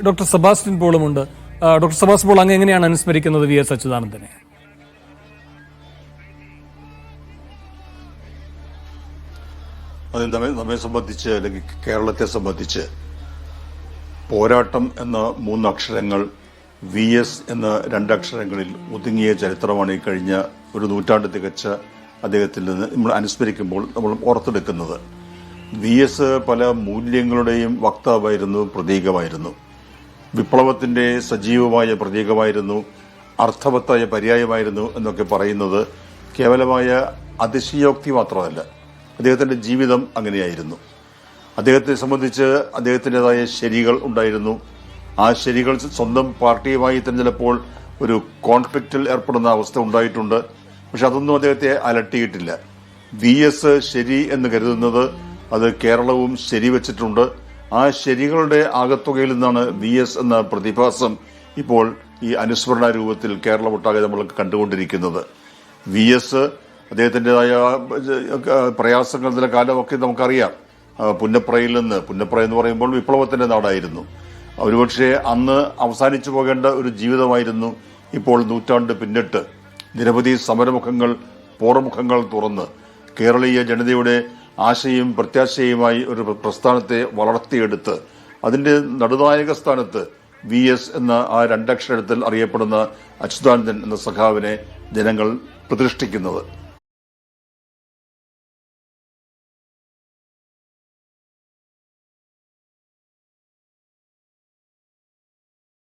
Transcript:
Doctor Sebastian പോളുമുണ്ട്. Doctor Sebastian Paul, അങ്ങ് എങ്ങനെയാണ് അനുസ്മരിക്കുന്നത് വി.എസ്. അച്യുതാനന്ദനെ? അത് നമ്മെ സംബന്ധിച്ച്, അല്ലെങ്കിൽ കേരളത്തെ സംബന്ധിച്ച്, പോരാട്ടം എന്ന 3 അക്ഷരങ്ങൾ വി.എസ്. എന്ന 2 അക്ഷരങ്ങളിൽ ഒതുങ്ങിയ ചരിത്രമാണ് ഈ കഴിഞ്ഞ ഒരു നൂറ്റാണ്ട് തികച്ച അദ്ദേഹത്തിൽ നിന്ന് നമ്മൾ അനുസ്മരിക്കുമ്പോൾ നമ്മൾ ഓർത്തെടുക്കുന്നത്. വി.എസ്. പല മൂല്യങ്ങളുടെയും വക്താവായിരുന്നു, പ്രതീകമായിരുന്നു. വിപ്ലവത്തിന്റെ സജീവമായ പ്രതീകമായിരുന്നു, അർത്ഥവത്തായ പര്യായമായിരുന്നു എന്നൊക്കെ പറയുന്നത് കേവലമായ അതിശയോക്തി മാത്രമല്ല. അദ്ദേഹത്തിന്റെ ജീവിതം അങ്ങനെയായിരുന്നു. അദ്ദേഹത്തെ സംബന്ധിച്ച് അദ്ദേഹത്തിൻ്റെതായ ശരികൾ ഉണ്ടായിരുന്നു. ആ ശരികൾ സ്വന്തം പാർട്ടിയുമായി തന്നെ ചിലപ്പോൾ ഒരു കോൺഫ്ലിക്റ്റിൽ ഏർപ്പെടുന്ന അവസ്ഥ ഉണ്ടായിട്ടുണ്ട്. പക്ഷെ അതൊന്നും അദ്ദേഹത്തെ അലട്ടിയിട്ടില്ല. വി.എസ്. ശരി എന്ന് കരുതുന്നത് അത് കേരളവും ശരിവെച്ചിട്ടുണ്ട്. ആ ശരികളുടെ ആകത്തുകയിൽ നിന്നാണ് വി.എസ്. എന്ന പ്രതിഭാസം ഇപ്പോൾ ഈ അനുസ്മരണ രൂപത്തിൽ കേരളമൊട്ടാകെ നമ്മൾ കണ്ടുകൊണ്ടിരിക്കുന്നത്. വി.എസ്. അദ്ദേഹത്തിൻ്റെതായ പ്രയാസങ്ങൾ ചില കാലമൊക്കെ നമുക്കറിയാം. പുന്നപ്രയിൽ എന്ന് പറയുമ്പോൾ വിപ്ലവത്തിന്റെ നാടായിരുന്നു. ഒരുപക്ഷെ അന്ന് അവസാനിച്ചു പോകേണ്ട ഒരു ജീവിതമായിരുന്നു ഇപ്പോൾ നൂറ്റാണ്ട് പിന്നിട്ട് നിരവധി സമരമുഖങ്ങൾ, പോർമുഖങ്ങൾ തുറന്ന് കേരളീയ ജനതയുടെ ആശയും പ്രത്യാശയുമായി ഒരു പ്രസ്ഥാനത്തെ വളർത്തിയെടുത്ത് അതിന്റെ നടുനായക സ്ഥാനത്ത് വി.എസ്. എന്ന ആ 2 അക്ഷരത്തിൽ അറിയപ്പെടുന്ന അച്യുതാനന്ദൻ എന്ന സഖാവിനെ ജനങ്ങൾ പ്രതിഷ്ഠിക്കുന്നത്.